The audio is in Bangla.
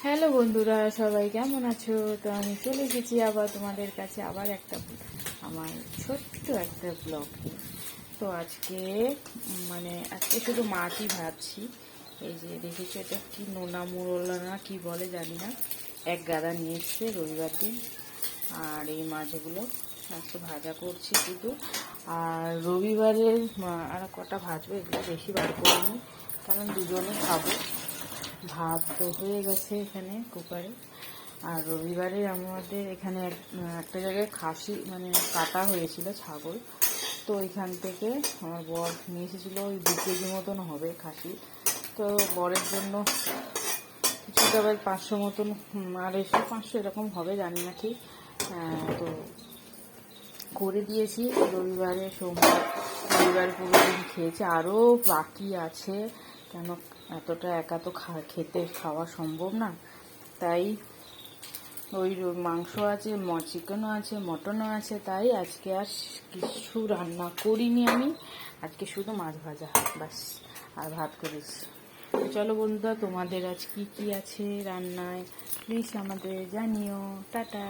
হ্যালো বন্ধুরা, সবাই কেমন আছো? তো আমি চলে এসেছি আবার তোমাদের কাছে আবার একটা আমার ছোট্ট একটা ব্লগ নিয়ে। তো আজকে আজকে শুধু মাছই ভাবছি। এই যে দেখেছো, এটা কি নোনা মুরলা না কি বলে জানি না, এক গাদা নিয়ে এসছে রবিবার দিন। আর এই মাছগুলো আজকে ভাজা করছি শুধু। আর রবিবারের আর কটা ভাজবো, এগুলো বেশি বার করিনি কারণ দুজনে খাবো। ভাত তো হয়ে গেছে এখানে কুকারে। আর রবিবারে আমাদের এখানে একটা জায়গায় খাসি কাটা হয়েছিল ছাগল। তো এখান থেকে আমার বর নিয়ে এসেছিলো, ওই 2 কেজি মতন হবে খাসি। তো বরের জন্য কিছুটা আবার 500 মতন, 250-500 এরকম হবে জানি না ঠিক। তো করে দিয়েছি রবিবারে, সোমবার রবিবার পুরো দিন খেয়েছি। আরও বাকি আছে, কেন এতটা একা তো খেতে খাওয়া সম্ভব না। তাই ওই মাংস আছে, চিকেনও আছে, মটনও আছে। তাই আজকে আর কিছু রান্না করিনি আমি, আজকে শুধু মাছ ভাজা ব্যাস আর ভাত করেছি। তো চলো বন্ধুরা, তোমাদের আজ কি কি আছে রান্নায় প্লিজ আমাদের জানিও। টাটা।